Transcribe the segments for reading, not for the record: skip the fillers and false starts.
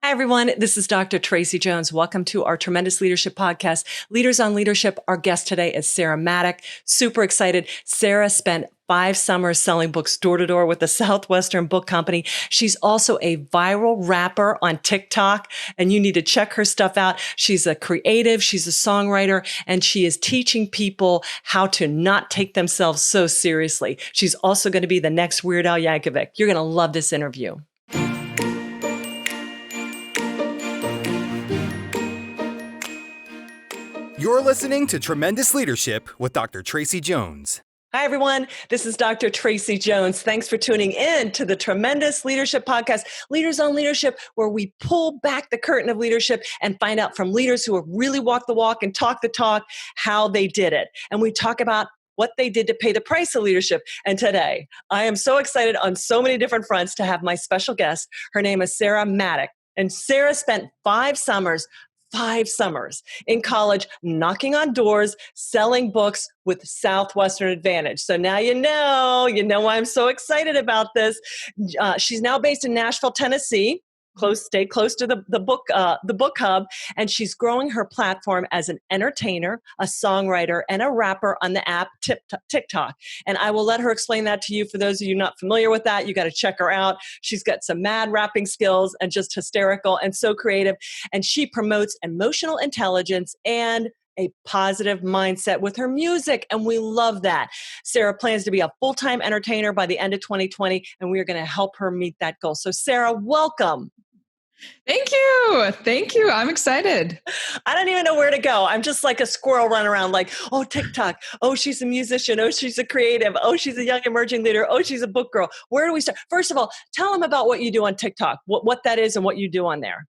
Hi, everyone. This is Dr. Tracy Jones. Welcome to our Tremendous Leadership Podcast, Leaders on Leadership. Our guest today is Sarah Maddack. Super excited. Sarah spent 5 summers selling books door to door with the Southwestern Book Company. She's also a viral rapper on TikTok, and you need to check her stuff out. She's a creative, she's a songwriter, and she is teaching people how to not take themselves so seriously. She's also going to be the next Weird Al Yankovic. You're going to love this interview. You're listening to Tremendous Leadership with Dr. Tracy Jones. Hi, everyone. This is Dr. Tracy Jones. Thanks for tuning in to the Tremendous Leadership Podcast, Leaders on Leadership, where we pull back the curtain of leadership and find out from leaders who have really walked the walk and talked the talk how they did it. And we talk about what they did to pay the price of leadership. And today, I am so excited on so many different fronts to have my special guest. Her name is Sarah Maddack. And Sarah spent 5 summers in college, knocking on doors, selling books with Southwestern Advantage. So now you know why I'm so excited about this. She's now based in Nashville, Tennessee. Stay close to the book hub, and she's growing her platform as an entertainer, a songwriter, and a rapper on the app TikTok. And I will let her explain that to you. For those of you not familiar with that, you got to check her out. She's got some mad rapping skills and just hysterical and so creative. And she promotes emotional intelligence and a positive mindset with her music, and we love that. Sarah plans to be a full-time entertainer by the end of 2020, and we are going to help her meet that goal. So Sarah, welcome. Thank you. Thank you. I'm excited. I don't even know where to go. I'm just like a squirrel running around like, oh, TikTok. Oh, she's a musician. Oh, she's a creative. Oh, she's a young emerging leader. Oh, she's a book girl. Where do we start? First of all, tell them about what you do on TikTok, what that is and what you do on there.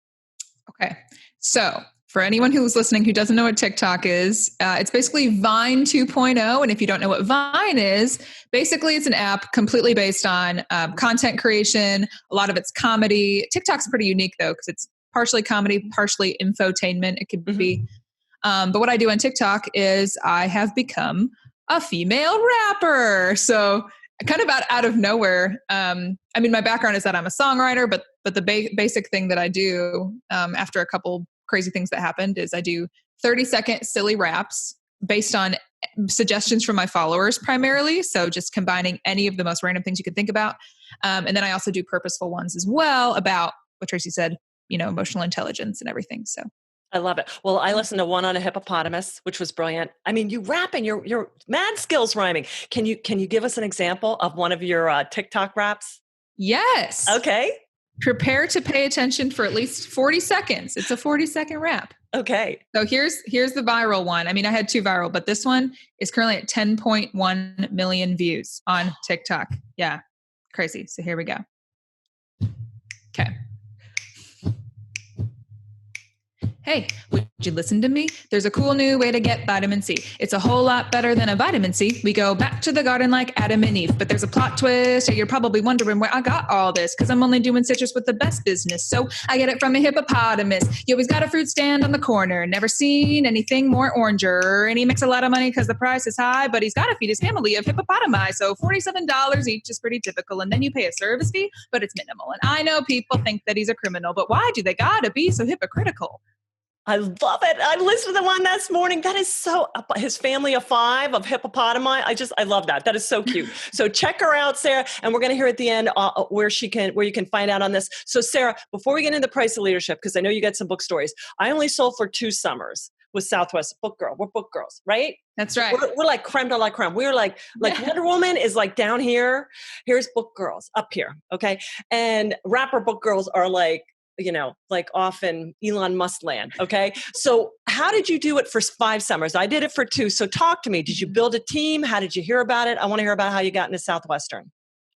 Okay. So for anyone who's listening who doesn't know what TikTok is, it's basically Vine 2.0. And if you don't know what Vine is, basically it's an app completely based on content creation. A lot of it's comedy. TikTok's pretty unique though, because it's partially comedy, partially infotainment. It could be. But what I do on TikTok is I have become a female rapper. So kind of out of nowhere. My background is that I'm a songwriter, but the basic thing that I do after a couple crazy things that happened is I do 30-second silly raps based on suggestions from my followers primarily. So just combining any of the most random things you could think about. And then I also do purposeful ones as well about what Tracy said, emotional intelligence and everything. So I love it. Well, I listened to one on a hippopotamus, which was brilliant. I mean, you rap and you're mad skills rhyming. Can you give us an example of one of your TikTok raps? Yes. Okay. Prepare to pay attention for at least 40 seconds. It's a 40-second rap. Okay. So here's the viral one. I had 2 viral, but this one is currently at 10.1 million views on TikTok. Yeah. Crazy. So here we go. Okay. Hey, would you listen to me? There's a cool new way to get vitamin C. It's a whole lot better than a vitamin C. We go back to the garden like Adam and Eve, but there's a plot twist. You're probably wondering where I got all this because I'm only doing citrus with the best business. So I get it from a hippopotamus. You always got a fruit stand on the corner. Never seen anything more oranger. And he makes a lot of money because the price is high, but he's got to feed his family of hippopotami. So $47 each is pretty typical. And then you pay a service fee, but it's minimal. And I know people think that he's a criminal, but why do they got to be so hypocritical? I love it. I listened to the one this morning. That is so, his family of 5 of hippopotami. I love that. That is so cute. So check her out, Sarah. And we're going to hear at the end where you can find out on this. So Sarah, before we get into the price of leadership, because I know you got some book stories, I only sold for 2 summers with Southwest Book Girl. We're book girls, right? That's right. We're like creme de la creme. We're like Wonder Woman is like down here. Here's book girls up here. Okay. And rapper book girls are like off in Elon Musk land. Okay. So how did you do it for 5 summers? I did it for 2. So talk to me. Did you build a team? How did you hear about it? I want to hear about how you got into Southwestern.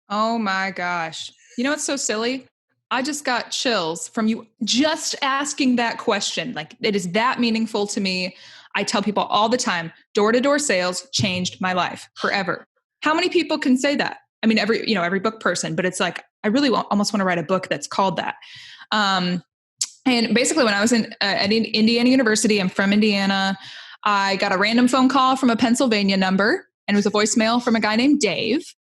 Oh my gosh. You know what's so silly? I just got chills from you just asking that question. Like, it is that meaningful to me. I tell people all the time, door-to-door sales changed my life forever. How many people can say that? Every book person, but it's like, I really almost want to write a book that's called that. And basically when I was at Indiana University, I'm from Indiana, I got a random phone call from a Pennsylvania number, and it was a voicemail from a guy named Dave.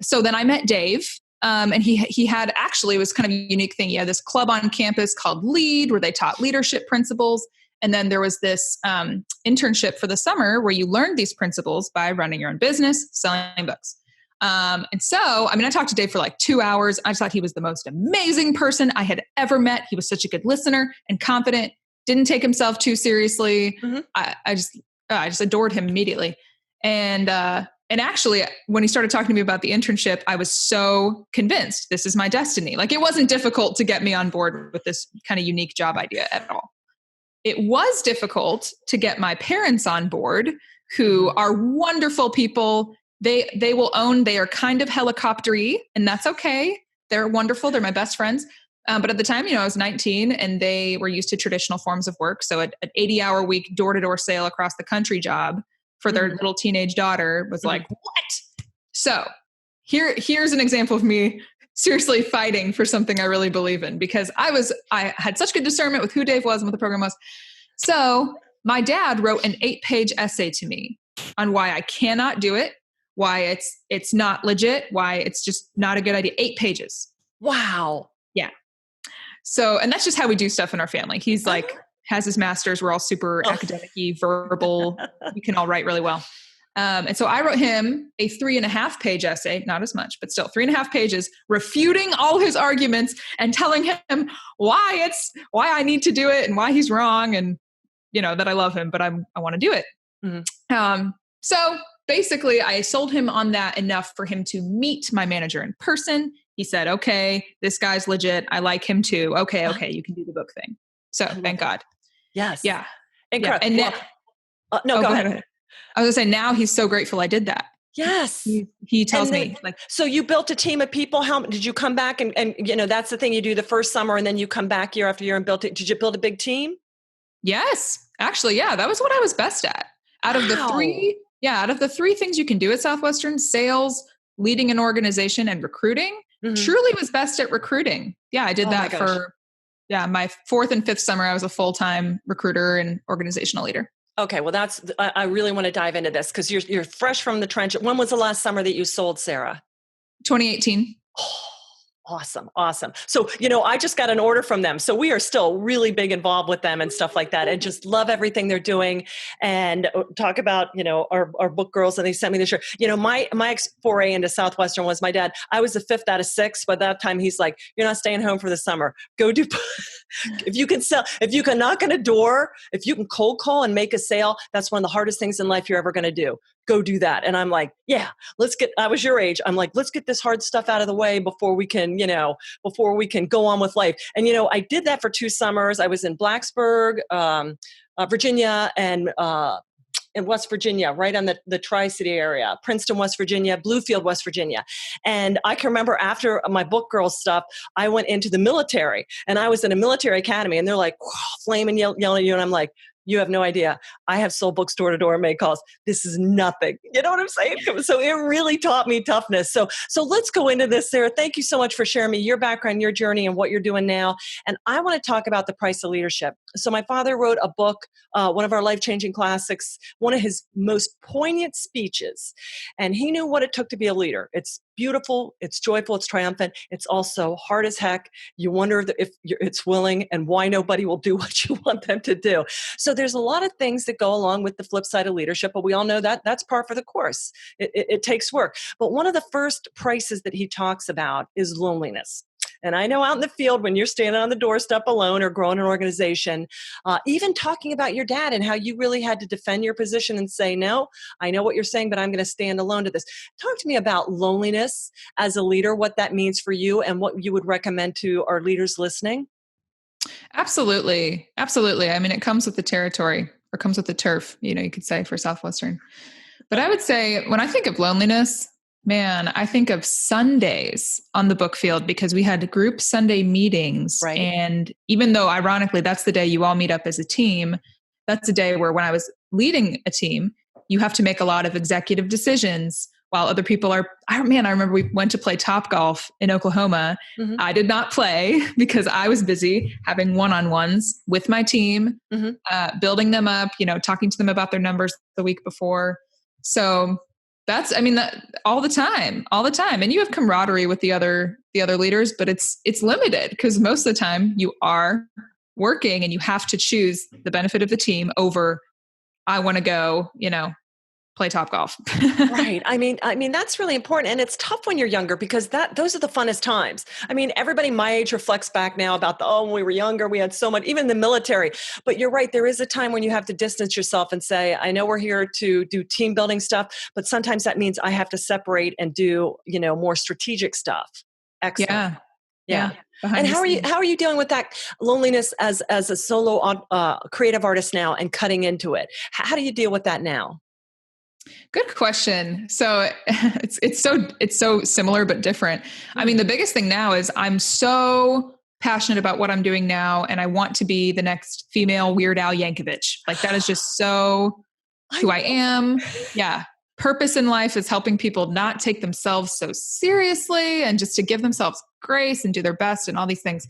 So then I met Dave, And he had actually, it was kind of a unique thing. He had this club on campus called Lead, where they taught leadership principles. And then there was this internship for the summer where you learned these principles by running your own business, selling books. And so, I talked to Dave for like 2 hours. I just thought he was the most amazing person I had ever met. He was such a good listener and confident, didn't take himself too seriously. Mm-hmm. I just adored him immediately. And actually, when he started talking to me about the internship, I was so convinced this is my destiny. Like, it wasn't difficult to get me on board with this kind of unique job idea at all. It was difficult to get my parents on board, who are wonderful people. They are kind of helicopter-y, and that's okay. They're wonderful. They're my best friends. But at the time, I was 19 and they were used to traditional forms of work. So an 80-hour week door-to-door sale across the country job for their little teenage daughter was like, what? So here's an example of me seriously fighting for something I really believe in, because I had such good discernment with who Dave was and what the program was. So my dad wrote an 8-page essay to me on why I cannot do it, why it's not legit, why it's just not a good idea. 8 pages. Wow. Yeah. So, and that's just how we do stuff in our family. He's like, has his master's. We're all super academic-y, verbal. We can all write really well. And so I wrote him a 3.5-page essay, not as much, but still 3.5 pages, refuting all his arguments and telling him why I need to do it and why he's wrong, and that I love him, but I want to do it. Mm-hmm. So basically, I sold him on that enough for him to meet my manager in person. He said, "Okay, this guy's legit. I like him too. Okay, you can do the book thing." So thank God. Yes. Yeah. Incredible. Yeah. And now, go ahead. I was going to say, now he's so grateful I did that. Yes. He tells me, like, so you built a team of people. How did you come back and that's the thing you do the first summer, and then you come back year after year and build it. Did you build a big team? Yes, actually. Yeah. That was what I was best at out of the three things you can do at Southwestern: sales, leading an organization, and recruiting. Truly was best at recruiting. Yeah. I did that for my 4th and 5th summer. I was a full-time recruiter and organizational leader. Okay. Well, I really want to dive into this because you're fresh from the trench. When was the last summer that you sold, Sarah? 2018. Awesome. So, I just got an order from them. So we are still really big involved with them and stuff like that, and just love everything they're doing, and talk about, our book girls. And they sent me the shirt. My foray into Southwestern was my dad. I was the 5th out of 6. By that time, he's like, "You're not staying home for the summer. Go do, if you can sell, if you can knock on a door, if you can cold call and make a sale, that's one of the hardest things in life you're ever going to do. Go do that." And I'm like, yeah, I was your age. I'm like, let's get this hard stuff out of the way before we can go on with life. And, I did that for 2 summers. I was in Blacksburg, Virginia, and in West Virginia, right on the Tri-City area, Princeton, West Virginia, Bluefield, West Virginia. And I can remember after my book girl stuff, I went into the military, and I was in a military academy, and they're like, flaming, yelling at you. And I'm like, you have no idea. I have sold books door to door and made calls. This is nothing. You know what I'm saying? So it really taught me toughness. So let's go into this, Sarah. Thank you so much for sharing me your background, your journey, and what you're doing now. And I want to talk about the price of leadership. So my father wrote a book, one of our life-changing classics, one of his most poignant speeches. And he knew what it took to be a leader. It's beautiful, it's joyful, it's triumphant. It's also hard as heck. You wonder if it's willing, and why nobody will do what you want them to do. So there's a lot of things that go along with the flip side of leadership, but we all know that that's par for the course. It takes work. But one of the first prices that he talks about is loneliness. And I know out in the field, when you're standing on the doorstep alone or growing an organization, even talking about your dad and how you really had to defend your position and say, no, I know what you're saying, but I'm going to stand alone to this. Talk to me about loneliness as a leader, what that means for you, and what you would recommend to our leaders listening. Absolutely. It comes with the territory, or comes with the turf, you could say, for Southwestern. But I would say, when I think of loneliness, man, I think of Sundays on the book field, because we had group Sunday meetings. Right. And even though, ironically, that's the day you all meet up as a team, that's a day where, when I was leading a team, you have to make a lot of executive decisions while other people are, I remember we went to play Topgolf in Oklahoma. Mm-hmm. I did not play because I was busy having one-on-ones with my team, building them up, talking to them about their numbers the week before. So that all the time. And you have camaraderie with the other leaders, but it's limited because most of the time you are working and you have to choose the benefit of the team over, I want to go, play Topgolf. Right. I mean, that's really important. And it's tough when you're younger because those are the funnest times. I mean, everybody my age reflects back now about when we were younger, we had so much, even the military. But you're right. There is a time when you have to distance yourself and say, I know we're here to do team building stuff, but sometimes that means I have to separate and do, more strategic stuff. Excellent. Yeah. And how are you dealing with that loneliness as a solo creative artist now and cutting into it? How do you deal with that now? Good question. So it's so similar but different. I mean, the biggest thing now is I'm so passionate about what I'm doing now, and I want to be the next female Weird Al Yankovic. Like that is just so who I am. Yeah. Purpose in life is helping people not take themselves so seriously and just to give themselves grace and do their best and all these things.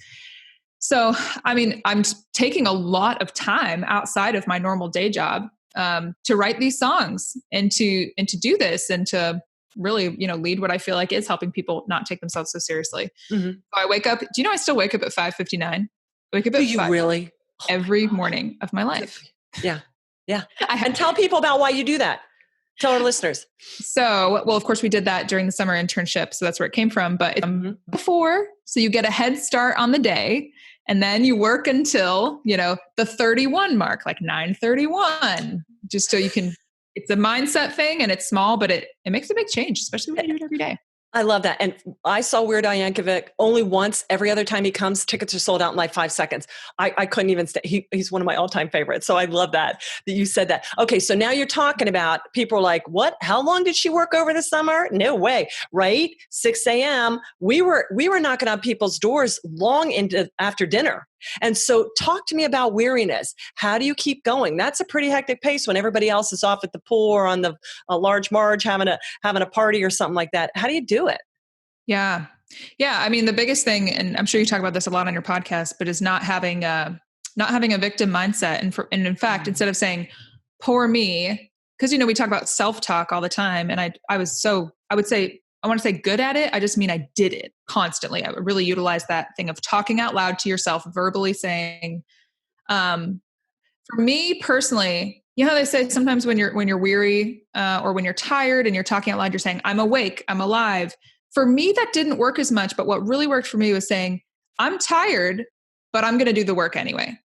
So, I mean, I'm taking a lot of time outside of my normal day job to write these songs and to do this and to really, lead what I feel like is helping people not take themselves so seriously. Mm-hmm. So I wake up, do you know, I still wake up at 5:59. I wake up at 5 really? Every morning of my life. Yeah. Yeah. And tell people about why you do that. Tell our listeners. So, well, of course we did that during the summer internship. So that's where it came from, but before, so you get a head start on the day. And then you work until, the 31 mark, like 9:31, just so you can, it's a mindset thing and it's small, but it makes a big change, especially when you do it every day. I love that. And I saw Weird Al Yankovic only once. Every other time he comes, tickets are sold out in like 5 seconds. I couldn't even stay. He's one of my all-time favorites. So I love that you said that. Okay, so now you're talking about people are like, what? How long did she work over the summer? No way, right? 6 a.m. We were knocking on people's doors long into after dinner. And so talk to me about Weariness. How do you keep going? That's a pretty hectic pace when everybody else is off at the pool or on the large marge having a party or something like that. How do you do it? Yeah. Yeah. I mean, the biggest thing, and I'm sure you talk about this a lot on your podcast, but is not having a victim mindset. And in fact, instead of saying, poor me, because, we talk about self-talk all the time. And I want to say good at it. I just mean I did it constantly. I really utilized that thing of talking out loud to yourself, verbally saying, for me personally, how they say sometimes when you're weary or when you're tired and you're talking out loud, you're saying, I'm awake, I'm alive. For me, that didn't work as much. But what really worked for me was saying, I'm tired, but I'm going to do the work anyway.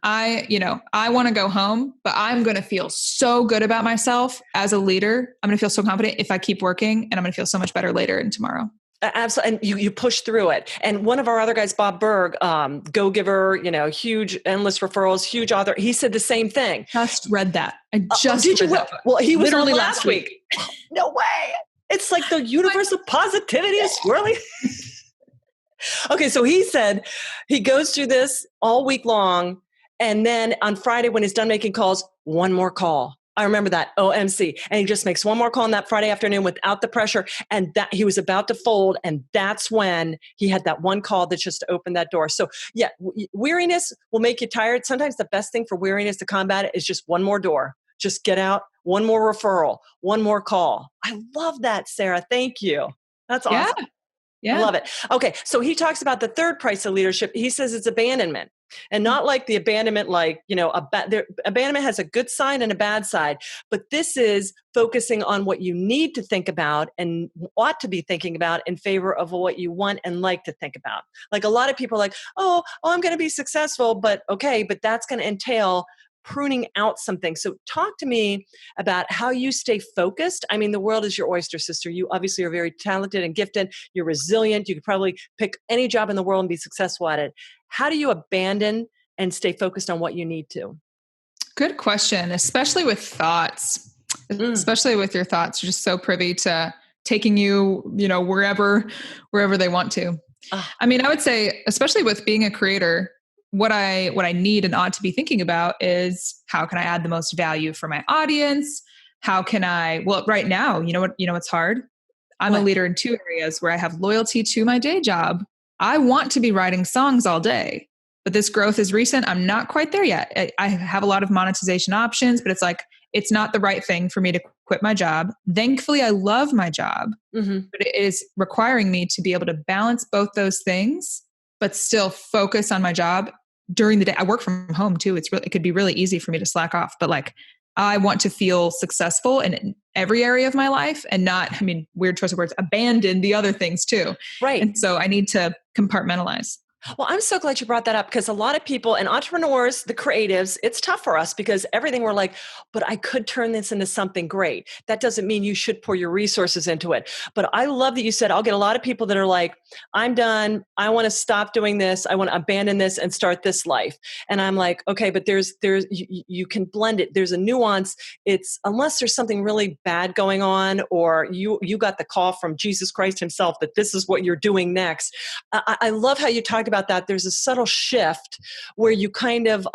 I want to go home, but I'm going to feel so good about myself as a leader. I'm going to feel so confident if I keep working, and I'm going to feel so much better later and tomorrow. Absolutely. And you push through it. And one of our other guys, Bob Berg, go-giver, huge, endless referrals, huge author. He said the same thing. Just read that. I just read that. Well, he was literally on last week. No way. It's like the universe of positivity is swirling. Okay. So he said he goes through this all week long. And then on Friday, when he's done making calls, one more call. I remember that, OMC. And he just makes one more call on that Friday afternoon without the pressure. And that he was about to fold. And that's when he had that one call that just opened that door. So yeah, weariness will make you tired. Sometimes the best thing for weariness to combat it is just one more door. Just get out, one more referral, one more call. I love that, Sarah. Thank you. That's awesome. Yeah. I love it. Okay. So he talks about the third price of leadership. He says it's abandonment. And not like the abandonment, abandonment has a good side and a bad side, but this is focusing on what you need to think about and ought to be thinking about in favor of what you want and like to think about. Like a lot of people are like, I'm going to be successful, but that's going to entail pruning out something. So talk to me about how you stay focused. I mean, the world is your oyster, sister. You obviously are very talented and gifted. You're resilient. You could probably pick any job in the world and be successful at it. How do you abandon and stay focused on what you need to? Good question, especially with thoughts, especially with your thoughts. You're just so privy to taking you, wherever they want to. I mean, I would say, especially with being a creator, what I need and ought to be thinking about is how can I add the most value for my audience? How can right now, what's hard? I'm a leader in 2 areas where I have loyalty to my day job. I want to be writing songs all day, but this growth is recent. I'm not quite there yet. I have a lot of monetization options, but it's like, it's not the right thing for me to quit my job. Thankfully, I love my job, but it is requiring me to be able to balance both those things, but still focus on my job during the day. I work from home too. It could be really easy for me to slack off, but like, I want to feel successful in every area of my life and not, weird choice of words, abandon the other things too. Right. And so I need to compartmentalize. Well, I'm so glad you brought that up, because a lot of people and entrepreneurs, the creatives, it's tough for us because everything we're like, but I could turn this into something great. That doesn't mean you should pour your resources into it. But I love that you said, I'll get a lot of people that are like, I'm done. I want to stop doing this. I want to abandon this and start this life. And I'm like, okay, but you can blend it. There's a nuance. It's unless there's something really bad going on, or you got the call from Jesus Christ himself that this is what you're doing next. I love how you talked about that. There's a subtle shift where you kind of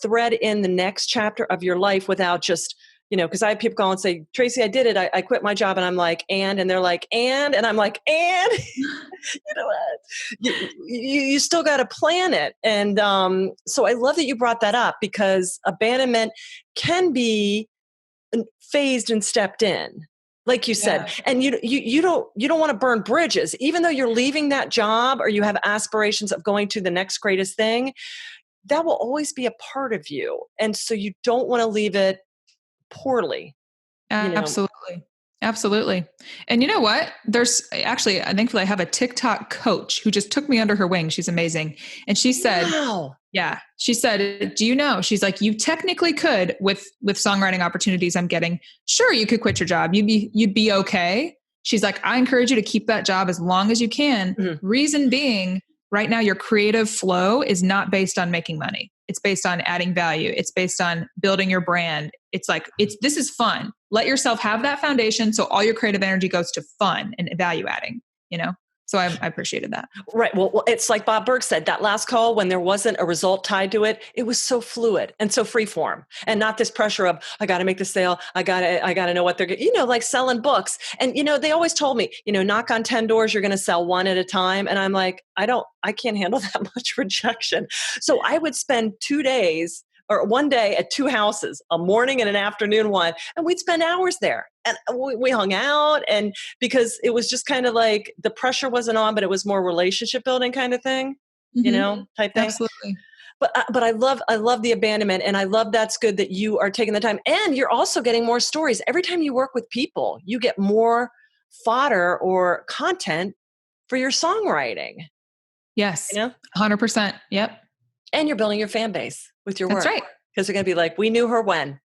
thread in the next chapter of your life without just, because I have people call and say, Tracy, I did it. I quit my job. And I'm like, and they're like, and I'm like, and you know what? You still got to plan it. And so I love that you brought that up, because abandonment can be phased and stepped in. Like you said, and you don't want to burn bridges, even though you're leaving that job or you have aspirations of going to the next greatest thing. That will always be a part of you, and so you don't want to leave it poorly. Absolutely. Absolutely. And you know what? Thankfully I have a TikTok coach who just took me under her wing. She's amazing. And she said, wow. Yeah. She said, do you know? She's like, you technically could with songwriting opportunities I'm getting. Sure, you could quit your job. You'd be okay. She's like, I encourage you to keep that job as long as you can. Mm-hmm. Reason being, right now your creative flow is not based on making money. It's based on adding value. It's based on building your brand. This is fun. Let yourself have that foundation, so all your creative energy goes to fun and value adding, So I appreciated that. Right. Well, it's like Bob Berg said, that last call, when there wasn't a result tied to it, it was so fluid and so free form, and not this pressure of, I got to make the sale. I got to know what they're getting, like selling books. And, they always told me, knock on 10 doors, you're going to sell one at a time. And I'm like, I can't handle that much rejection. So I would spend 2 days or one day at 2 houses, a morning and an afternoon one, and we'd spend hours there. And we hung out, and because it was just kind of like the pressure wasn't on, but it was more relationship building kind of thing, type thing. Absolutely. But I love the abandonment, and I love that's good that you are taking the time, and you're also getting more stories. Every time you work with people, you get more fodder or content for your songwriting. Yes. 100%. Yep. And you're building your fan base with your work. That's right. Because they're going to be like, we knew her when.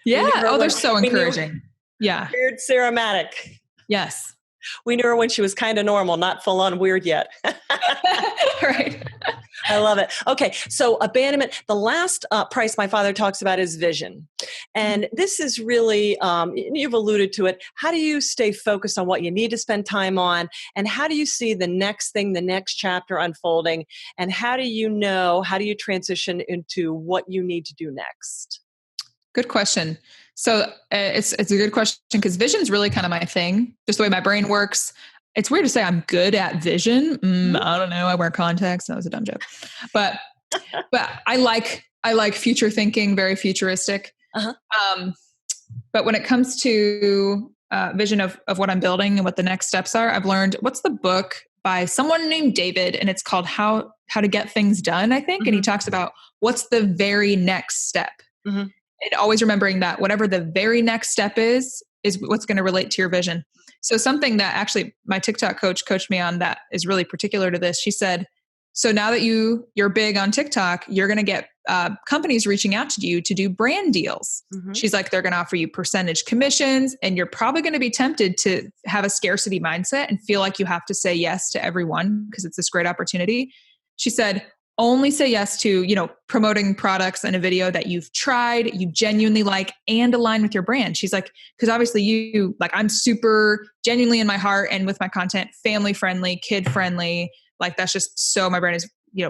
Yeah. They're so encouraging. Yeah. Weird Sarah Maddack. Yes. We knew her when she was kind of normal, not full on weird yet. Right. I love it. Okay. So abandonment, the last price my father talks about is vision. And this is really, you've alluded to it. How do you stay focused on what you need to spend time on? And how do you see the next thing, the next chapter unfolding? And how do you transition into what you need to do next? Good question. So it's a good question, because vision is really kind of my thing, just the way my brain works. It's weird to say I'm good at vision. I don't know. I wear contacts. That was a dumb joke, but I like future thinking, very futuristic. Uh-huh. But when it comes to vision of what I'm building and what the next steps are, I've learned, what's the book by someone named David, and it's called How to Get Things Done, I think. Mm-hmm. And he talks about what's the very next step. Mm-hmm. And always remembering that whatever the very next step is what's going to relate to your vision. So something that actually my TikTok coach coached me on that is really particular to this. She said, so now that you're big on TikTok, you're going to get companies reaching out to you to do brand deals. Mm-hmm. She's like, they're going to offer you percentage commissions, and you're probably going to be tempted to have a scarcity mindset and feel like you have to say yes to everyone because it's this great opportunity. She said, only say yes to, promoting products in a video that you've tried, you genuinely like, and align with your brand. She's like, because obviously I'm super genuinely in my heart and with my content, family friendly, kid friendly. Like that's just so my brand is,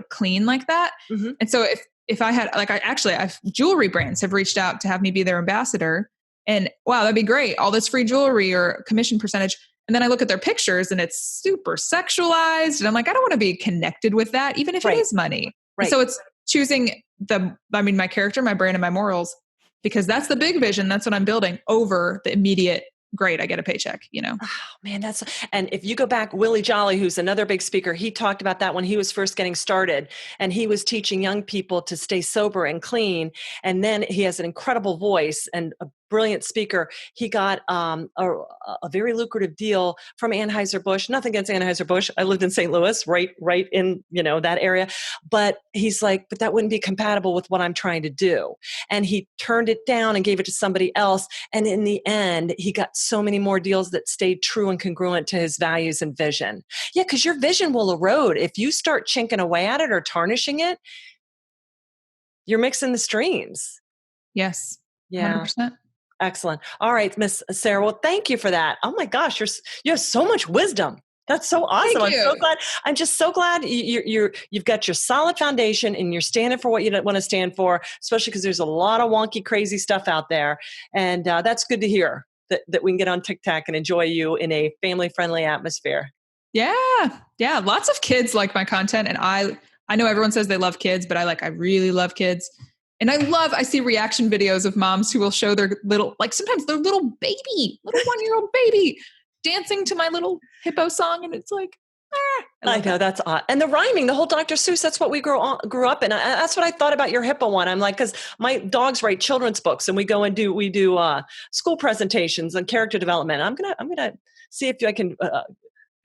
clean like that. Mm-hmm. And so if I had, I've jewelry brands have reached out to have me be their ambassador, and wow, that'd be great. All this free jewelry or commission percentage. And then I look at their pictures and it's super sexualized. And I'm like, I don't want to be connected with that, even if it is money. Right. So it's choosing my character, my brand, and my morals, because that's the big vision. That's what I'm building over the immediate, great, I get a paycheck, Oh, man, and if you go back, Willie Jolly, who's another big speaker, he talked about that when he was first getting started, and he was teaching young people to stay sober and clean. And then he has an incredible voice and a brilliant speaker. He got a very lucrative deal from Anheuser-Busch. Nothing against Anheuser-Busch. I lived in St. Louis, right in, that area. But he's like, but that wouldn't be compatible with what I'm trying to do. And he turned it down and gave it to somebody else. And in the end, he got so many more deals that stayed true and congruent to his values and vision. Yeah, because your vision will erode. If you start chinking away at it or tarnishing it, you're mixing the streams. Yes. Yeah. 100%. Excellent. All right, Miss Sarah. Well, thank you for that. Oh my gosh, you have so much wisdom. That's so awesome. Thank you. I'm so glad. I'm just so glad you've got your solid foundation and you're standing for what you want to stand for, especially because there's a lot of wonky, crazy stuff out there. And that's good to hear that we can get on TikTok and enjoy you in a family-friendly atmosphere. Yeah. Yeah. Lots of kids like my content. And I know everyone says they love kids, but I really love kids. And I see reaction videos of moms who will show their sometimes their little 1-year-old baby dancing to my little hippo song. And it's like, I know, that's odd. And the rhyming, the whole Dr. Seuss, that's what we grew up in. That's what I thought about your hippo one. I'm like, because my dogs write children's books and we do school presentations and character development. I'm gonna see if I can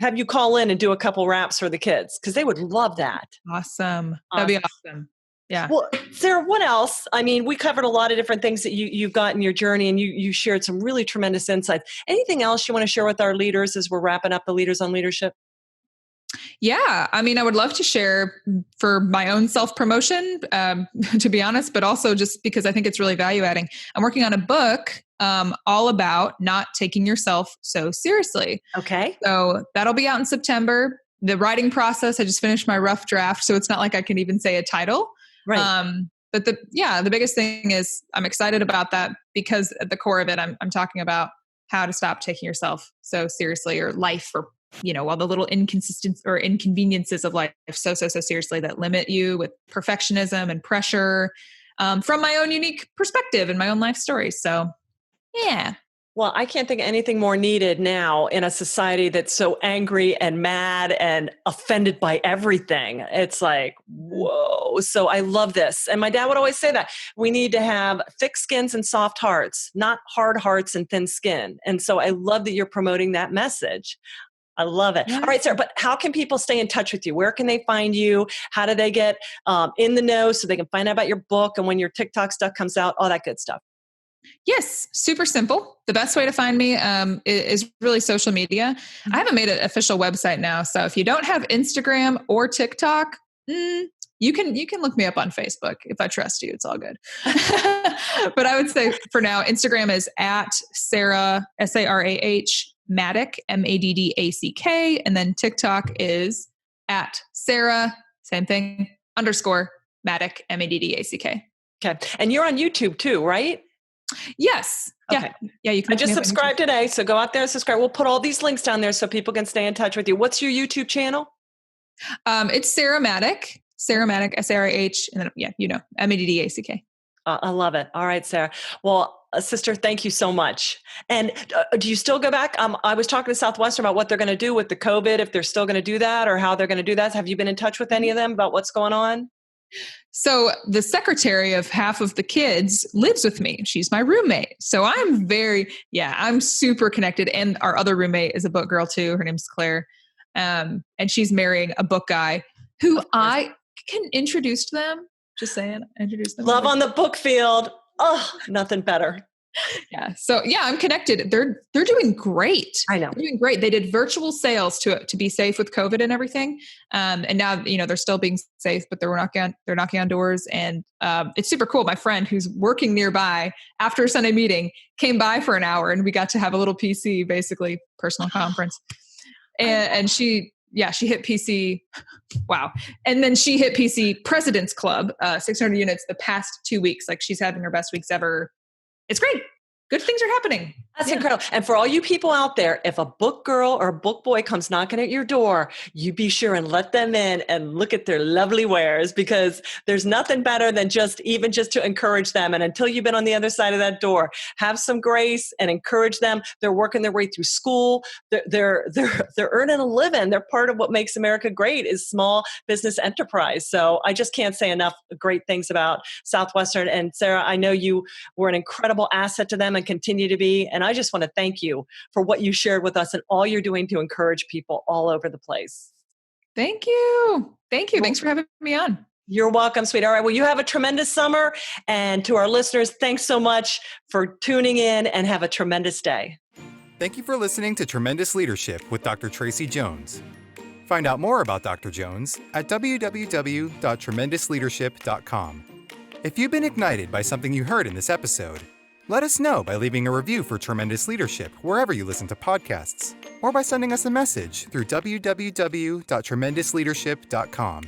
have you call in and do a couple raps for the kids because they would love that. Awesome. That'd be awesome. Yeah. Well, Sarah, what else? I mean, we covered a lot of different things that you've got in your journey, and you shared some really tremendous insights. Anything else you want to share with our leaders as we're wrapping up the Leaders on Leadership? Yeah. I mean, I would love to share for my own self-promotion, to be honest, but also just because I think it's really value adding. I'm working on a book all about not taking yourself so seriously. Okay. So that'll be out in September. The writing process, I just finished my rough draft, so it's not like I can even say a title. Right. But the biggest thing is I'm excited about that because at the core of it, I'm talking about how to stop taking yourself so seriously or life or, all the little inconveniences of life so seriously that limit you with perfectionism and pressure from my own unique perspective and my own life story. So, yeah. Well, I can't think of anything more needed now in a society that's so angry and mad and offended by everything. It's like, whoa. So I love this. And my dad would always say that we need to have thick skins and soft hearts, not hard hearts and thin skin. And so I love that you're promoting that message. I love it. Yeah. All right, Sarah, but how can people stay in touch with you? Where can they find you? How do they get in the know so they can find out about your book and when your TikTok stuff comes out, all that good stuff? Yes, super simple. The best way to find me is really social media. I haven't made an official website now, so if you don't have Instagram or TikTok, you can look me up on Facebook. If I trust you, it's all good. But I would say for now, Instagram is at Sarah Sarah Maddack Maddack, and then TikTok is at Sarah same thing _ Maddack Maddack. Okay, and you're on YouTube too, right? Yes. Okay. Yeah. You can. I just subscribed today, so go out there and subscribe. We'll put all these links down there so people can stay in touch with you. What's your YouTube channel? It's Sarah Maddack, Sarah, and then Maddack. I love it. All right, Sarah. Well, sister, thank you so much. And do you still go back? I was talking to Southwestern about what they're going to do with the COVID, if they're still going to do that or how they're going to do that. Have you been in touch with any of them about what's going on? So the secretary of half of the kids lives with me. She's my roommate. So I'm super connected. And our other roommate is a book girl too. Her name's Claire. And she's marrying a book guy who I can introduce to them. Just saying, introduce them. Love on the book field. Oh, nothing better. Yeah. So I'm connected. They're doing great. I know. They're doing great. They did virtual sales to be safe with COVID and everything. And now, they're still being safe, but they're knocking on doors, and it's super cool. My friend who's working nearby after a Sunday meeting came by for an hour, and we got to have a little PC, basically personal conference. And she hit PC. Wow. And then she hit PC President's Club, 600 units the past 2 weeks. Like she's having her best weeks ever. It's great. good things are happening. That's incredible. And for all you people out there, if a book girl or a book boy comes knocking at your door, you be sure and let them in and look at their lovely wares, because there's nothing better than just to encourage them. And until you've been on the other side of that door, have some grace and encourage them. They're working their way through school. They're earning a living. They're part of what makes America great is small business enterprise. So I just can't say enough great things about Southwestern. And Sarah, I know you were an incredible asset to them and continue to be. And I just want to thank you for what you shared with us and all you're doing to encourage people all over the place. Thank you. Thank you. Thanks for having me on. You're welcome, sweet. All right. Well, you have a tremendous summer. And to our listeners, thanks so much for tuning in and have a tremendous day. Thank you for listening to Tremendous Leadership with Dr. Tracy Jones. Find out more about Dr. Jones at www.tremendousleadership.com. If you've been ignited by something you heard in this episode, let us know by leaving a review for Tremendous Leadership wherever you listen to podcasts, or by sending us a message through www.tremendousleadership.com.